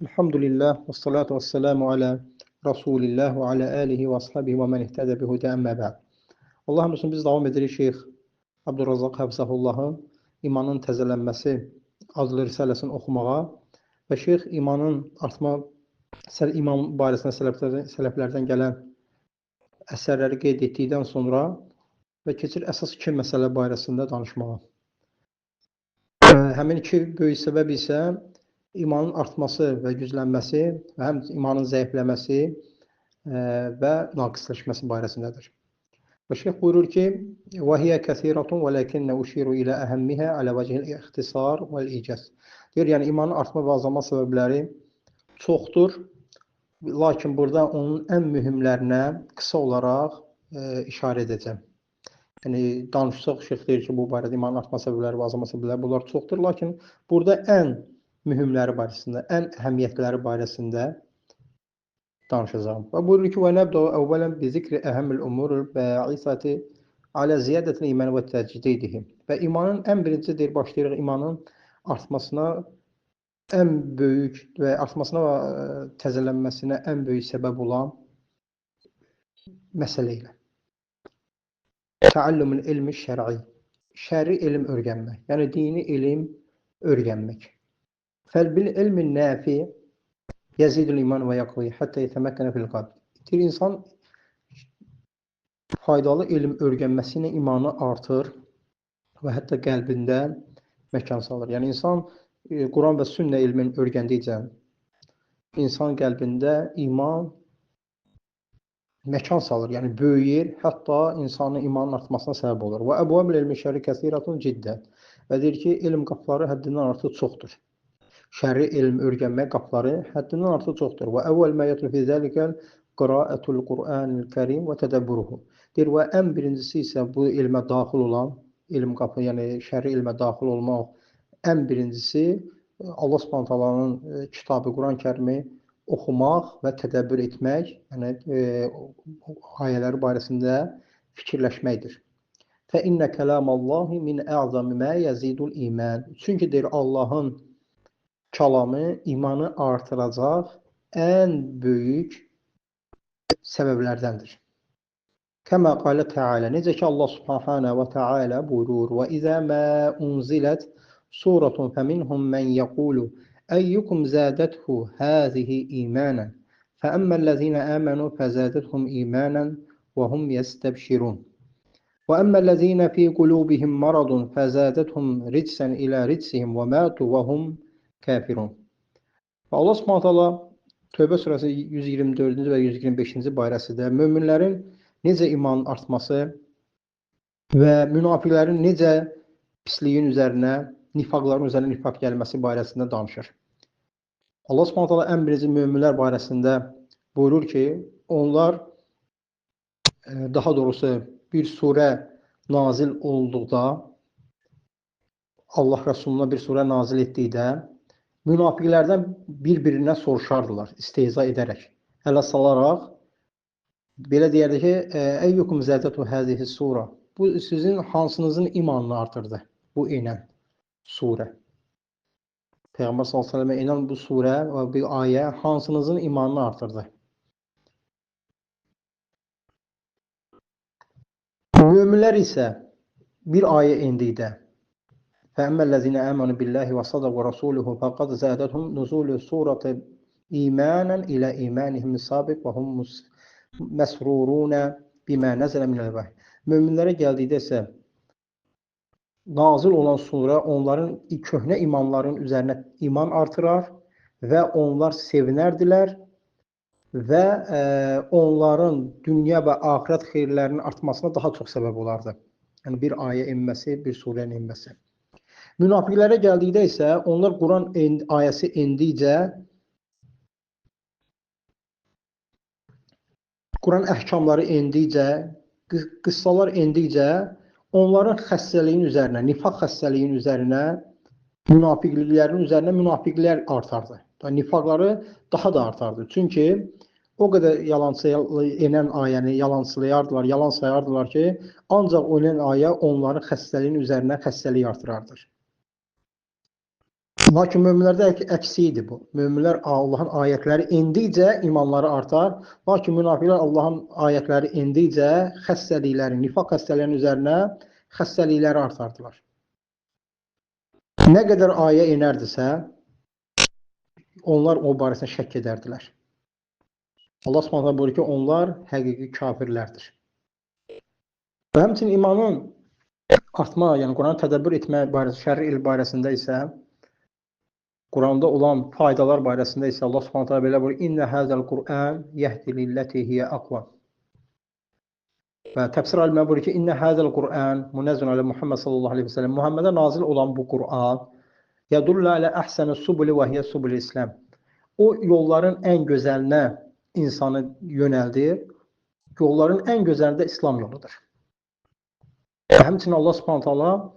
Elhamdülillah ve salatu ve selamu ala Resulillah ve ala alihi ve ashabihi ve men ihtede bi huda emmə ba'd. Allah'ın olsun biz davam edirik Şeyx Abdurrazzaq Həfzahullahın İmanın Təzələnməsi adlı risaləsini oxumağa və Şeyx imanın artma, iman barəsində sələflərdən gələn əsərləri qeyd etdikdən sonra və keçir əsas iki məsələ barəsində danışmağa. Həmin iki böyük səbəb isə imanın artması və güclənməsi və həm imanın zəifləməsi və naqisləşməsi barəsindədir. Və Şeyx buyurur ki, وَهِيَ كَثِيرَةٌ وَلَكِنَّ أُشِيرُ إِلَى أَهَمِّهَا عَلَى وَجْهِ الْإِخْتِصَارِ وَالْإِيجَازِ. Deyir, yəni imanın artma və azalma səbəbləri çoxdur, lakin burada onun ən mühümlərinə qısa olaraq işarə edəcəm. Yəni, danışsaq, Şeyx deyir ki, bu barədə imanın artma səbəbləri və azalma səbəbləri bunlar çoxdur, lakin burada ən mühümləri barəsində, ən əhəmiyyətləri barəsində danışacağım. Və buyurur ki, وَنَبْدَوْ أَوَّلًا بِذِكْرِ أَهَمِّ الْأُمُورِ الْبَاعِثَةِ عَلَى زِيَادَةِ الْإِيمَانِ وَتَجْدِيدِهِ. Və imanın ən birinci deyir, başlayırıq imanın artmasına ən böyük və artmasına və təzələnməsinə ən böyük səbəb olan məsələ ilə. Təallümül ilmi şər'i. Şəri elm öyrənmək. Yəni, dini elm öyrənmək. Fəlbil ilmin nəfi yəzidül iman və yaqvi həttə yetəməkkənə fil qalb. Deyir, insan faydalı elm öyrənməsi ilə imanı artır və hətta qəlbində məkan salır. Yəni, insan Quran və sünnə elmini öyrəndikcə insan qəlbində iman məkan salır, yəni böyüyür, hətta insanın imanın artmasına səbəb olur. Və əbvəbül ilmi şəri kəsiratun ciddən. Və deyir ki, elm qapıları həddindən artıq çoxdur. Şəri elm öyrənmək qapıları həddindən artıq çoxdur. Və əvvəl mə yətlu fi zəlikəl qiraətul Qur'anil Kərim və tədəbbüruhu. Deyir, və ən birincisi isə bu elmə daxil olan, elm qapı, yəni şəri elmə daxil olmaq, ən birincisi Allah Subhanahu taalanın kitabı Quran-ı Kərimi oxumaq və tədəbbür etmək, yəni ayələri barəsində fikirləşməkdir. Fə innə kəlamallahi min ə'zami mə yəzidul iman. Çünki deyir, Allahın kəlamı imanı artıracaq ən böyük səbəblərdəndir. Kəmə qalə Teala, necə ki Allah Subhanahu və Teala buyurur, və izə mə unzilət suratun fəminhum mən yəqulu əyyukum zədəthu həzihi imanən fəəmməl-ləzine əmənu fəzədəthum imanən və hum yəstəbşirun və əmməl-ləzine fi qulubihim maradun fəzədəthum ritsən ilə ritsihim və mətu və hum kafirun. Və Allah Subhanahu Tövbə surəsi 124-cü və 125-ci barəsində möminlərin necə imanın artması və münafiqlərin necə pisliyin üzərinə, nifaqların üzərinə nifaq gəlməsi barəsində danışır. Allah Subhanahu ən birinci möminlər barəsində buyurur ki, onlar daha doğrusu bir surə nazil olduqda, Allah Rəsuluna bir surə nazil etdikdə, münafiqlərdən bir-birinə soruşardılar, istehza edərək, ələ salaraq, belə deyərdi ki, əyyukum zədətu həzihi surə. Bu, sizin hansınızın imanını artırdı bu inən surə. Peyğəmbər s.ə.və inən bu surə və bir ayə hansınızın imanını artırdı. Möminlər isə bir ayə indikdə فَأَمَّا-الَّذِينَ آمَنُوا بِاللَّهِ وَصَدَقُوا رَسُولَهُ فَقَدْ زَادَتْهُمْ نُزُولُ سُورَةِ إِيمَانًا إِلَى إِيمَانِهِمْ السَّابِقِ وَهُمْ مَسْرُورُونَ بِمَا نَزَلَ مِنَ الْوَحْيِ. Möminlərə gəldikdə isə nazil olan surə onların köhnə imanların üzərinə iman artırar və onlar sevinərdilər və onların dünya və axirət xeyirlərinin artmasına daha çox səbəb olardı. Yəni bir ayə inməsi, bir surənin inməsi. Münafiqlərə gəldikdə isə onlar Quran ayəsi indikcə, Quran əhkamları indikcə, qıssalar indikcə onların xəstəliyin üzərinə, nifaq xəstəliyin üzərinə, münafiqliklərin üzərinə münafiqlər artardı. Nifaqları daha da artardı. Çünki o qədər enən ayəni yalançılayardılar, yalan sayardılar ki, ancaq o enən ayə onların xəstəliyin üzərinə xəstəlik artırardır. Lakin möminlərdə əksi idi bu. Möminlər Allahın ayətləri indikcə imanları artar. Lakin münafiqlər Allahın ayətləri indikcə xəstəliklərin, nifaq xəstəliklərinin üzərinə xəstəlikləri artardılar. Nə qədər ayə inərdisə, onlar o barəsində şəkk edərdilər. Allah Subhanahu buyurur ki, onlar həqiqi kafirlərdir. Və həmçinin imanın artma, yəni Quranı tədəbbür etmə barəsində, şər'i il barəsində isə Quranda olan faydalar barəsində isə Allah Subhanahu belə buyurur: "İnne hazal Qur'an yehdi lillati hiya aqwam." Və təfsir alimləri buyurur ki, "İnne hazal Qur'an munazzalun ala Muhammad sallallahu əleyhi və səlləm." Muhammedə nazil olan bu Qur'an yadullu ala ahsanis subul və hiya subul İslam. O yolların ən gözəlinə insanı yönəldir. Yolların ən gözəli də İslam yoludur. Həmçinin Allah Subhanahu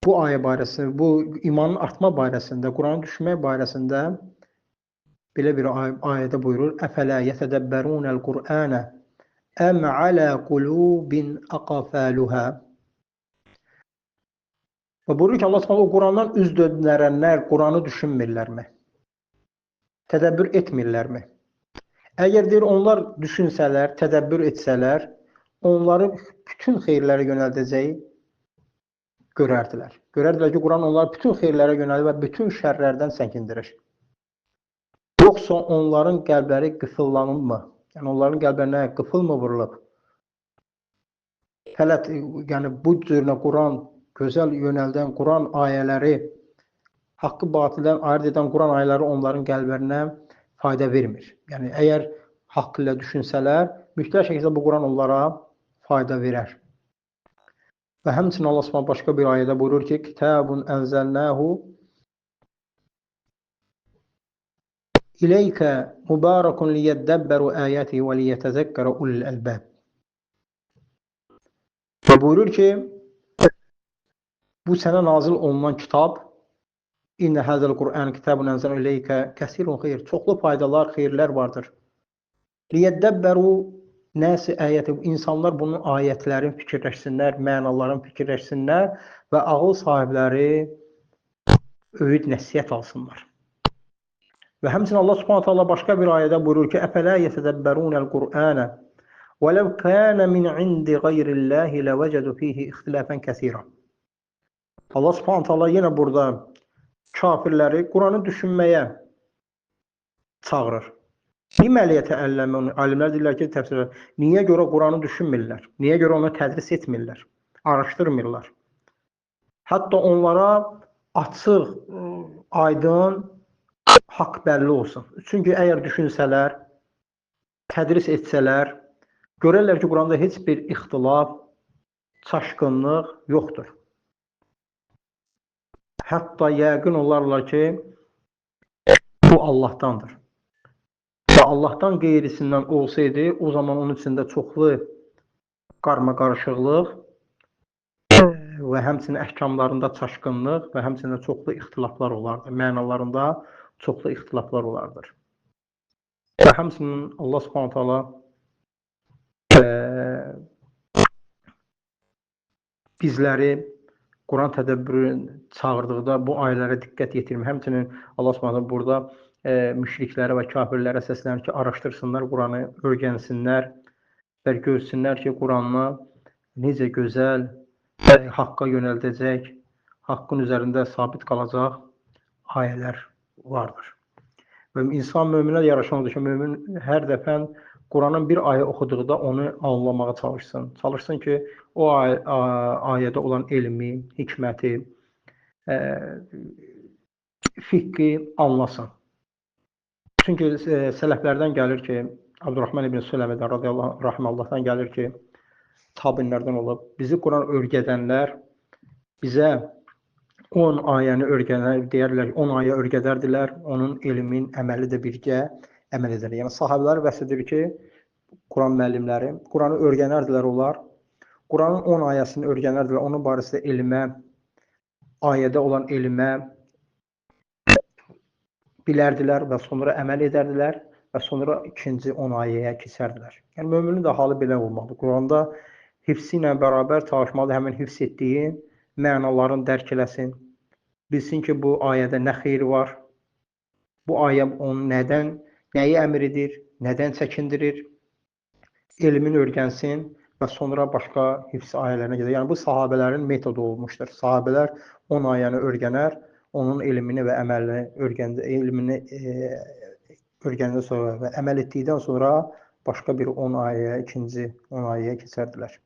bu ayə barəsində, bu imanın artma barəsində, Quranı düşmək barəsində belə bir ayədə buyurur: "Əfələ yətədəbbərunəl Qur'anə əm alə qulubin aqfaluha." Və buyurur ki, Allah Subhanahu Qurandan üz döndərənlər Quranı düşünmürlərmi? Tədəbbür etmirlərmi? Əgər deyir onlar düşünsələr, tədəbbür etsələr, onları bütün xeyirlərə yönəldəcəyi görərdilər. Görərdilər ki, Quran onları bütün xeyirlərə yönəldir və bütün şərlərdən çəkindirir. Yoxsa onların qəlbləri qıfıllanırmı? Yəni onların qəlblərinə qıfıl mı vurulub? Fələt, yəni bu cürünə Quran, gözəl yönəldən Quran ayələri, haqqı batildən ayırt edən Quran ayələri onların qəlblərinə fayda vermir. Yəni əgər haqq ilə düşünsələr, mütləq şəkildə bu Quran onlara fayda verər. Və həmçinin Allah Subhanahu başqa bir ayədə buyurur ki, "Kitabun ənzəlnahu İleykə mübarakun liyyəddəbbəru ayətihi və liyyətəzəkkərə ulul əlbəb." Və buyurur ki, bu sənə nazil olunan kitab, "İnnə həzəl Qur'an kitabun ənzəlnahu İleykə kəsirun xeyr." Çoxlu faydalar, xeyirlər vardır. Liyyəddəbbəru nəsi ayəti, insanlar bunun ayətlərin fikirləşsinlər, mənaların fikirləşsinlər və ağıl sahibləri öyüd nəsihət alsınlar. Və həmçinin Allah Subhanahu taala başqa bir ayədə buyurur ki, "Əfələ yetədəbbərunəl Qur'anə və ləv kânə min indi qeyrillahi ləvəcədu fihi ixtilafən kəsirə." Allah Subhanahu taala yenə burada kafirləri Quranı düşünməyə çağırır. Deməliyə təəlləmün, alimlər deyirlər ki, təfsirlər, niyə görə Quranı düşünmürlər? Niyə görə onu tədris etmirlər? Araşdırmırlar. Hətta onlara açıq, aydın haqq bəlli olsun. Çünki əgər düşünsələr, tədris etsələr, görərlər ki, Quranda heç bir ixtilaf, çaşqınlıq yoxdur. Hətta yəqin olarlar ki, bu Allahdandır. Və Allahdan qeyrisindən olsaydı, o zaman onun içində çoxlu qarma-qarışıqlıq və həmçinin əhkamlarında çaşqınlıq və həmçinin çoxlu ixtilaflar olardı. Mənalarında çoxlu ixtilaflar olardır. Və həmçinin Allah Subhanahu taala bizləri Quran tədəbbürünə çağırdıqda bu ayələrə diqqət yetirmək. Həmçinin Allah Subhanahu burada müşriklərə və kafirlərə səslənir ki, araşdırsınlar Quranı, öyrənsinlər və görsünlər ki, Quranı necə gözəl, haqqa yönəldəcək, haqqın üzərində sabit qalacaq ayələr vardır. Və insan möminlər yaraşanıdır ki, mömin hər dəfə Quranın bir ayə oxuduqda onu anlamağa çalışsın. Çalışsın ki, o ayədə olan elmi, hikməti, fiqhi anlasın. Çünki sələflərdən gəlir ki, Abdurrahman ibn Süleymədən radiyallahu rahmallahdan gəlir ki, tabinlərdən olub, bizi Quran öyrədənlər bizə 10 ayəni öyrədər, deyərlər 10 ayə öyrədərdilər, onun elmin, əməli də birgə əməl edər. Yəni sahabelər vəsf edir ki, Quran müəllimləri Quranı öyrənərdilər onlar. Quranın 10 ayəsini öyrənərdilər, onun barəsində elmə, ayədə olan elmə bilərdilər və sonra əməl edərdilər və sonra ikinci 10 ayəyə keçərdilər. Yəni möminin də halı belə olmalıdır. Quranda hifsi ilə bərabər çalışmalı, həmin hifz etdiyi mənaların dərk eləsin bilsin ki, bu ayədə nə xeyir var, bu ayə onun nəyi əmr edir, nədən çəkindirir, elmin öyrənsin və sonra başqa hifz ayələrinə gedər. Yəni bu sahabələrin metodu olmuşdur. Sahabələr 10 ayəni öyrənər, onun elmini və əməlini öyrəndən sonra və əməl etdikdən sonra başqa bir 10 ayəyə, ikinci 10 ayəyə keçərdilər.